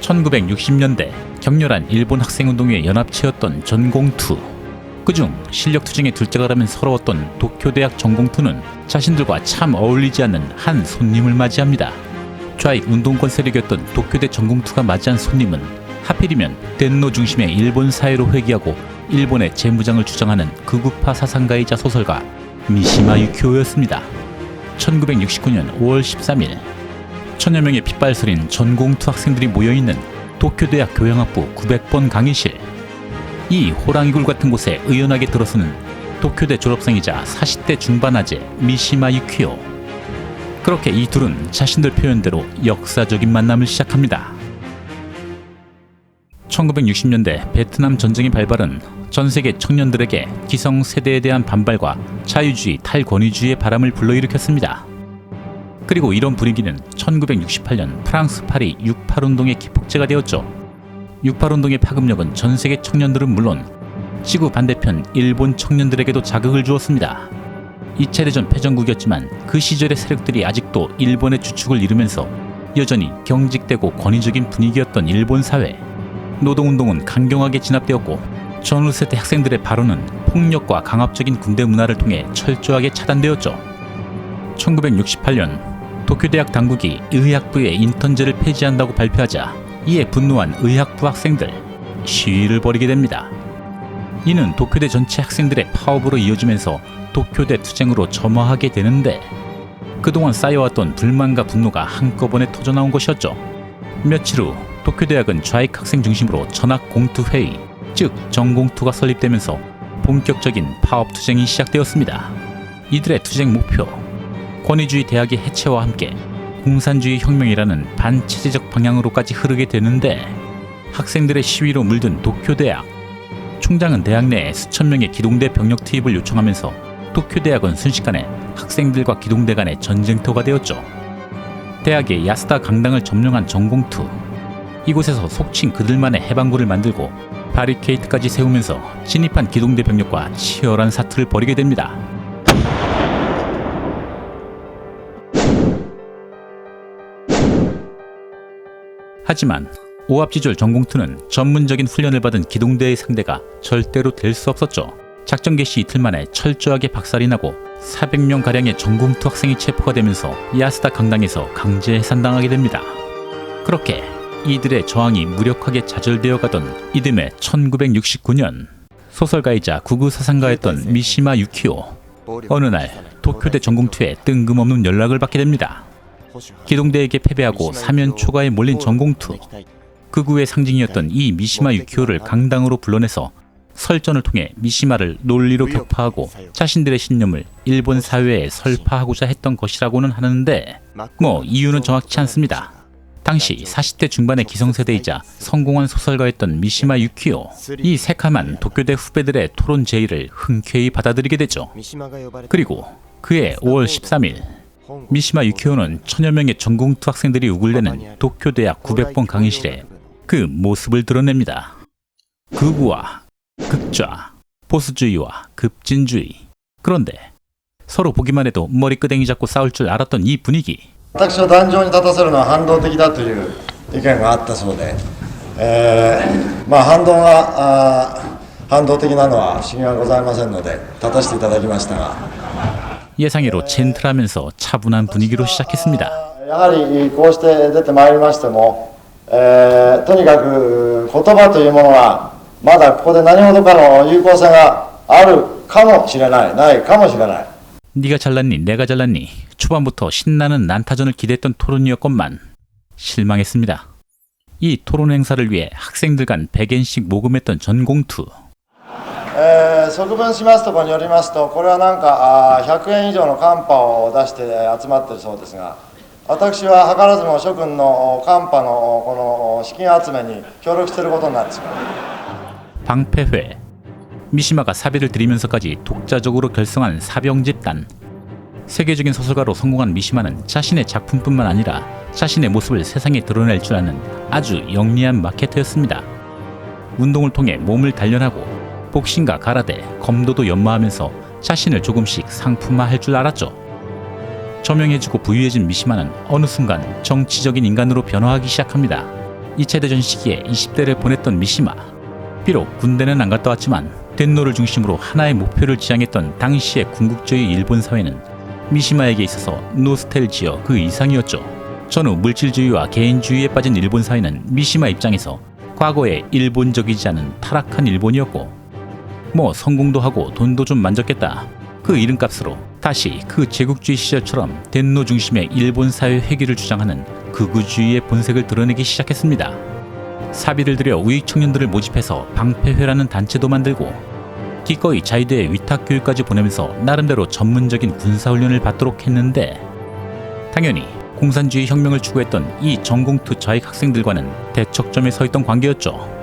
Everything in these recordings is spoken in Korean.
1960년대 격렬한 일본 학생운동의 연합체였던 전공투. 그중 실력투쟁의 둘째가라면 서러웠던 도쿄대학 전공투는 자신들과 참 어울리지 않는 한 손님을 맞이합니다. 좌익 운동권 세력이었던 도쿄대 전공투가 맞이한 손님은 하필이면 덴노 중심의 일본 사회로 회귀하고 일본의 재무장을 주장하는 극우파 사상가이자 소설가 미시마 유키오였습니다. 1969년 5월 13일 천여 명의 핏발설인 전공투 학생들이 모여있는 도쿄대학 교양학부 900번 강의실. 이 호랑이굴 같은 곳에 의연하게 들어서는 도쿄대 졸업생이자 40대 중반 아재 미시마 유키오. 그렇게 이 둘은 자신들 표현대로 역사적인 만남을 시작합니다. 1960년대 베트남 전쟁의 발발은 전 세계 청년들에게 기성세대에 대한 반발과 자유주의, 탈권위주의의 바람을 불러일으켰습니다. 그리고 이런 분위기는 1968년 프랑스 파리 68운동의 기폭제가 되었죠. 68운동의 파급력은 전 세계 청년들은 물론 지구 반대편 일본 청년들에게도 자극을 주었습니다. 2차 대전 패전국이었지만 그 시절의 세력들이 아직도 일본의 주축을 이루면서 여전히 경직되고 권위적인 분위기였던 일본 사회. 노동운동은 강경하게 진압되었고 전후세대 학생들의 발언은 폭력과 강압적인 군대 문화를 통해 철저하게 차단되었죠. 1968년 도쿄대학 당국이 의학부의 인턴제를 폐지한다고 발표하자 이에 분노한 의학부 학생들 시위를 벌이게 됩니다. 이는 도쿄대 전체 학생들의 파업으로 이어지면서 도쿄대 투쟁으로 점화하게 되는데 그동안 쌓여왔던 불만과 분노가 한꺼번에 터져나온 것이었죠. 며칠 후 도쿄대학은 좌익 학생 중심으로 전학공투회의, 즉 전공투가 설립되면서 본격적인 파업 투쟁이 시작되었습니다. 이들의 투쟁 목표, 권위주의 대학의 해체와 함께 공산주의 혁명이라는 반체제적 방향으로까지 흐르게 되는데 학생들의 시위로 물든 도쿄대학. 총장은 대학 내에 수천 명의 기동대 병력 투입을 요청하면서 도쿄대학은 순식간에 학생들과 기동대 간의 전쟁터가 되었죠. 대학의 야스다 강당을 점령한 전공투. 이곳에서 속칭 그들만의 해방구를 만들고 바리케이트까지 세우면서 진입한 기동대 병력과 치열한 사투를 벌이게 됩니다. 하지만 오합지졸 전공투는 전문적인 훈련을 받은 기동대의 상대가 절대로 될 수 없었죠. 작전 개시 이틀 만에 철저하게 박살이 나고 400명가량의 전공투 학생이 체포가 되면서 야스다 강당에서 강제 해산당하게 됩니다. 그렇게 이들의 저항이 무력하게 좌절되어 가던 이듬해 1969년 소설가이자 극우 사상가였던 미시마 유키오. 어느 날 도쿄대 전공투에 뜬금없는 연락을 받게 됩니다. 기동대에게 패배하고 사면 초과에 몰린 전공투. 극우의 상징이었던 이 미시마 유키오를 강당으로 불러내서 설전을 통해 미시마를 논리로 격파하고 자신들의 신념을 일본 사회에 설파하고자 했던 것이라고는 하는데 이유는 정확치 않습니다. 당시 40대 중반의 기성세대이자 성공한 소설가였던 미시마 유키오. 이 새카만 도쿄대 후배들의 토론 제의를 흔쾌히 받아들이게 되죠. 그리고 그해 5월 13일 미시마 유키오는 천여 명의 전공투 학생들이 우글대는 도쿄대학 900번 강의실에 그 모습을 드러냅니다. 극우와 극좌, 보수주의와 급진주의. 그런데 서로 보기만 해도 머리끄댕이 잡고 싸울 줄 알았던 이 분위기. 私を壇上に立たせるのは反動的だという意見があったそうで、反動が反動的なのは不思議はございませんので立たせていただきましたが 예상외로 젠틀하면서 차분한 분위기로 시작했습니다. やはりこうして出てまいりましても、とにかく言葉というものはまだここで何ほどかの有効性があるかもしれない、ないかもしれない。 네가 잘났니 내가 잘났니 초반부터 신나는 난타전을 기대했던 토론이었건만 실망했습니다. 이 토론 행사를 위해 학생들 간 100엔씩 모금했던 전공투. 側分しますところによりますとこれはなんか100円以上のカンパを出して集まっているそうですが私は図らずも諸君のカンパのこの資金集めに協力していることになってしまう. 방패회. 미시마가 사비를 들이면서까지 독자적으로 결성한 사병집단. 세계적인 소설가로 성공한 미시마는 자신의 작품뿐만 아니라 자신의 모습을 세상에 드러낼 줄 아는 아주 영리한 마케터였습니다. 운동을 통해 몸을 단련하고 복싱과 가라데, 검도도 연마하면서 자신을 조금씩 상품화할 줄 알았죠. 저명해지고 부유해진 미시마는 어느 순간 정치적인 인간으로 변화하기 시작합니다. 2차 대전 시기에 20대를 보냈던 미시마. 비록 군대는 안 갔다 왔지만 덴노를 중심으로 하나의 목표를 지향했던 당시의 군국주의 일본 사회는 미시마에게 있어서 노스텔지어 그 이상이었죠. 전후 물질주의와 개인주의에 빠진 일본 사회는 미시마 입장에서 과거에 일본적이지 않은 타락한 일본이었고, 뭐 성공도 하고 돈도 좀 만졌겠다. 그 이름값으로 다시 그 제국주의 시절처럼 덴노 중심의 일본 사회 회귀를 주장하는 극우주의의 본색을 드러내기 시작했습니다. 사비를 들여 우익 청년들을 모집해서 방패회라는 단체도 만들고 기꺼이 자위대에 위탁 교육까지 보내면서 나름대로 전문적인 군사훈련을 받도록 했는데, 당연히 공산주의 혁명을 추구했던 이 전공투 좌익 학생들과는 대척점에 서 있던 관계였죠.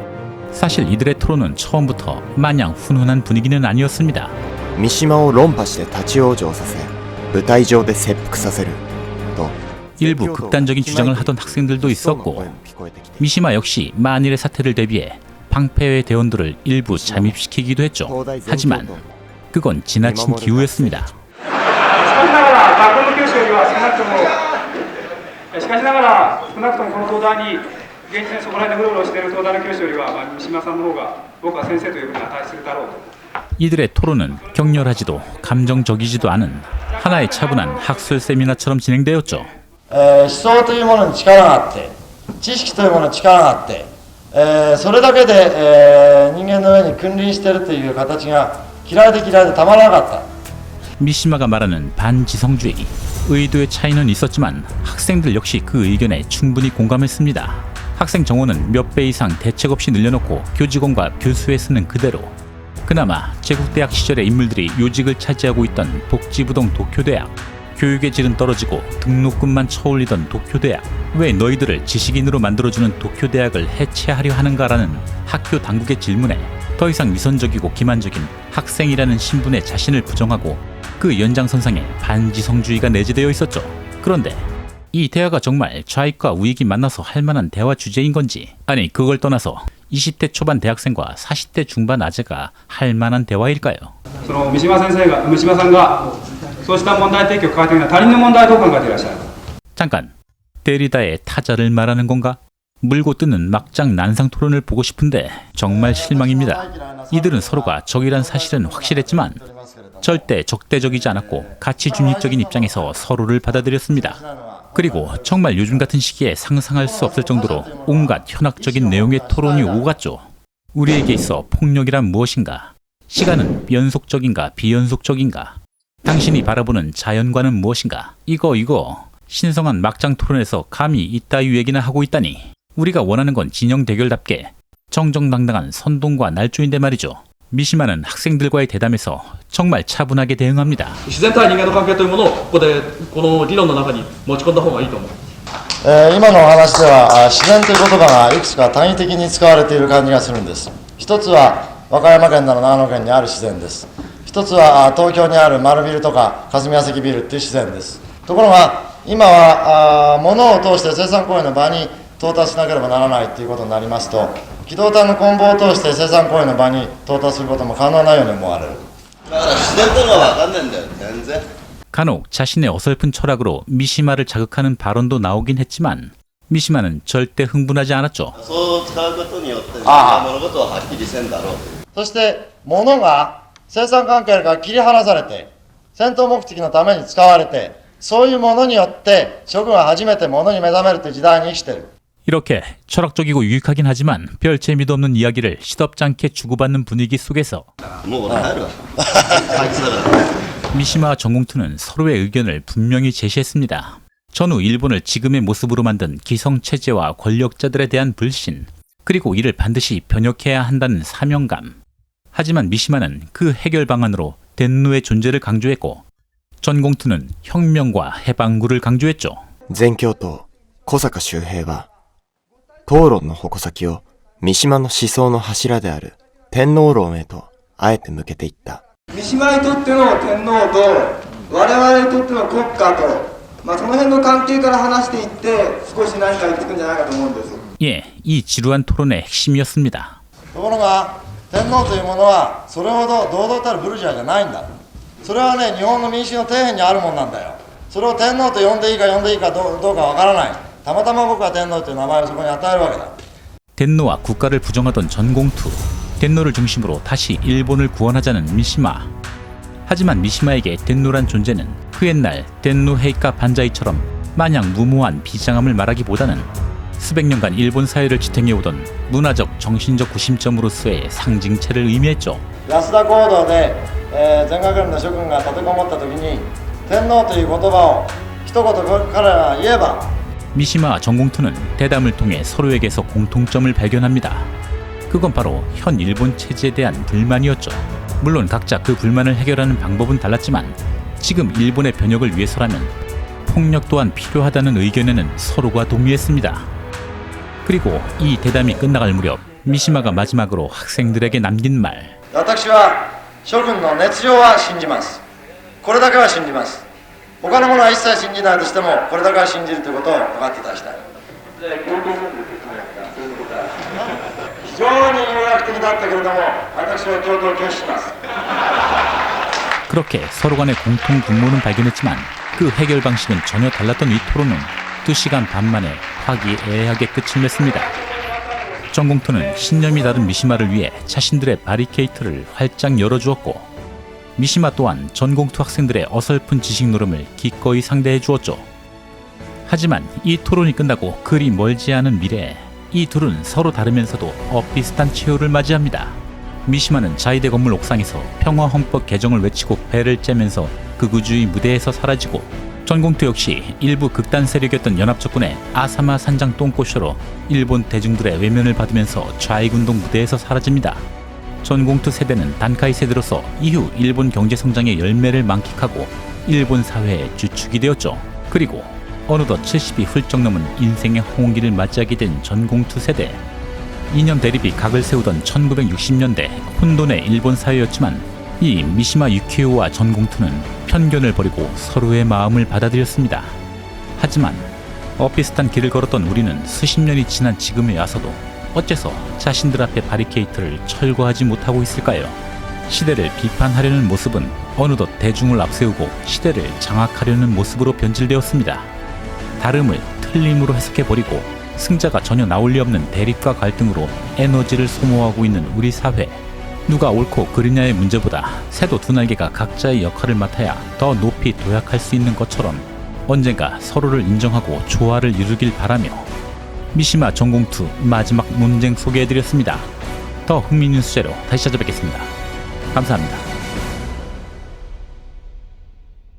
사실 이들의 토론은 처음부터 마냥 훈훈한 분위기는 아니었습니다. 三島を論破して立ち往生させ舞台上で切腹させると 일부 극단적인 주장을 하던 학생들도 있었고, 미시마 역시 만일의 사태를 대비해 방패회 대원들을 일부 잠입시키기도 했죠. 하지만 그건 지나친 기우였습니다. しかしながら少なくともこの東大に現地にそこら辺でうろうろしている東大の教師よりは三島さんの方が僕は先生というふうに値するだろうと。 이들의 토론은 격렬하지도 감정적이지도 않은 하나의 차분한 학술 세미나처럼 진행되었죠. 思想というものに力があって知識というものに力があって、それだけで、人間の上に君臨しているという形が嫌いで嫌いでたまらなかった。 미시마가 말하는 반지성주의, 의도의 차이는 있었지만 학생들 역시 그 의견에 충분히 공감했습니다. 학생 정원은 몇 배 이상 대책 없이 늘려놓고 교직원과 교수에 쓰는 그대로. 그나마 제국대학 시절의 인물들이 요직을 차지하고 있던 복지부동 도쿄대학, 교육의 질은 떨어지고 등록금만 쳐올리던 도쿄대학, 왜 너희들을 지식인으로 만들어주는 도쿄대학을 해체하려 하는가라는 학교 당국의 질문에 더 이상 위선적이고 기만적인 학생이라는 신분의 자신을 부정하고 그 연장선상에 반지성주의가 내재되어 있었죠. 그런데 이 대화가 정말 좌익과 우익이 만나서 할 만한 대화 주제인 건지, 아니 그걸 떠나서 20대 초반 대학생과 40대 중반 아재가 할 만한 대화일까요? その三島さんがそうした問題提起を抱えているのは他人の問題どう考えていらっしゃる? 잠깐, 데리다의 타자를 말하는 건가? 물고 뜨는 막장 난상 토론을 보고 싶은데 정말 실망입니다. 이들은 서로가 적이란 사실은 확실했지만 절대 적대적이지 않았고 가치 중립적인 입장에서 서로를 받아들였습니다. 그리고 정말 요즘 같은 시기에 상상할 수 없을 정도로 온갖 현학적인 내용의 토론이 오갔죠. 우리에게 있어 폭력이란 무엇인가? 시간은 연속적인가 비연속적인가? 당신이 바라보는 자연과는 무엇인가? 이거 신성한 막장 토론에서 감히 이따위 얘기나 하고 있다니. 우리가 원하는 건 진영 대결답게 정정당당한 선동과 날조인데 말이죠. 미시마는 학생들과의 대담에서 정말 차분하게 대응합니다. 自然対人間の関係というものをここでこの理論の中に持ち込んだ方がいいと思う。今のお話では自然という言葉がいくつか単位的に使われている感じがするんです。一つは和歌山県など長野県にある自然です。一つは東京にある丸ビルとか霞ヶ関ビルっていう自然です。ところが今は物を通して生産行為の場に到達しなければならないということになりますと、機動隊の棍棒を通して生産行為の場に到達することも可能なように思われる。だから自然とは分かんないんだよ、全然。 간혹 자신의 어설픈 철학으로 미시마를 자극하는 발언도 나오긴 했지만 미시마는 절대 흥분하지 않았죠. そう使うことによって物事ははっきりせんだろう。そして物が生産関係から切り離されて戦闘目的のために使われて、そういうものによって諸君は初めて物に目覚めるという時代に生きてる。 이렇게 철학적이고 유익하긴 하지만 별 재미도 없는 이야기를 시덥지 않게 주고받는 분위기 속에서 미시마와 전공투는 서로의 의견을 분명히 제시했습니다. 전후 일본을 지금의 모습으로 만든 기성체제와 권력자들에 대한 불신, 그리고 이를 반드시 변혁해야 한다는 사명감. 하지만 미시마는 그 해결 방안으로 덴노의 존재를 강조했고 전공투는 혁명과 해방구를 강조했죠. 全教頭小坂周平は討論の矛先を三島の思想の柱である天皇論へとあえて向けていった。三島にとっての天皇と我々にとっての国家と、その辺の関係から話していって少し何か言っていくんじゃないかと思うんです。 예, 이 지루한 토론의 핵심이었습니다. ところが天皇というものはそれほど堂々たるブルジョアじゃないんだ。それはね、日本の民主の底辺にあるもんなんだよ。それを天皇と呼んでいいかどうかわからない。たまたま僕は天皇という名前をそこに与えるわけだ。 덴노와 국가를 부정하던 전공투, 덴노를 중심으로 다시 일본을 구원하자는 미시마. 하지만 미시마에게 덴노란 존재는 그 옛날 덴노 헤이카 반자이처럼 마냥 무모한 비장함을 말하기보다는 수백 년간 일본 사회를 지탱해오던 문화적 정신적 구심점으로서의 상징체를 의미했죠. 安田講堂で、全学連の諸君が立てこもった時に天皇という言葉を一言彼らが言えば 미시마와 전공투는 대담을 통해 서로에게서 공통점을 발견합니다. 그건 바로 현 일본 체제에 대한 불만이었죠. 물론 각자 그 불만을 해결하는 방법은 달랐지만 지금 일본의 변혁을 위해서라면 폭력 또한 필요하다는 의견에는 서로가 동의했습니다. 그리고 이 대담이 끝나갈 무렵 미시마가 마지막으로 학생들에게 남긴 말. 私は諸君の熱情は信じます。これだけは信じます。他のものは一切信じないとしてもこれだけは信じるということを分かっていただきたい。非常に誘惑的だったけれども私は共闘を拒否します。 그렇게 서로 간의 공통 분모는 발견했지만 그 해결 방식은 전혀 달랐던 이 토론은 2시간 반 만에 화기애애하게 끝을 냈습니다. 전공투는 신념이 다른 미시마를 위해 자신들의 바리케이트를 활짝 열어주었고 미시마 또한 전공투 학생들의 어설픈 지식 노름을 기꺼이 상대해 주었죠. 하지만 이 토론이 끝나고 그리 멀지 않은 미래에 이 둘은 서로 다르면서도 엇비슷한 최후를 맞이합니다. 미시마는 자위대 건물 옥상에서 평화헌법 개정을 외치고 배를 째면서 극우주의 무대에서 사라지고 전공투 역시 일부 극단 세력이었던 연합적군의 아사마 산장 똥꼬쇼로 일본 대중들의 외면을 받으면서 좌익운동 무대에서 사라집니다. 전공투 세대는 단카이 세대로서 이후 일본 경제 성장의 열매를 만끽하고 일본 사회의 주축이 되었죠. 그리고 어느덧 70이 훌쩍 넘은 인생의 홍기를 맞이하게 된 전공투 세대. 이념 대립이 각을 세우던 1960년대 혼돈의 일본 사회였지만 이 미시마 유키오와 전공투는 편견을 버리고 서로의 마음을 받아들였습니다. 하지만 엇비슷한 길을 걸었던 우리는 수십 년이 지난 지금에 와서도 어째서 자신들 앞에 바리케이트를 철거하지 못하고 있을까요? 시대를 비판하려는 모습은 어느덧 대중을 앞세우고 시대를 장악하려는 모습으로 변질되었습니다. 다름을 틀림으로 해석해버리고 승자가 전혀 나올 리 없는 대립과 갈등으로 에너지를 소모하고 있는 우리 사회. 누가 옳고 그르냐의 문제보다 새도 두 날개가 각자의 역할을 맡아야 더 높이 도약할 수 있는 것처럼 언젠가 서로를 인정하고 조화를 이루길 바라며 미시마 전공투 마지막 논쟁 소개해드렸습니다. 더 흥미있는 주제로 다시 찾아뵙겠습니다. 감사합니다.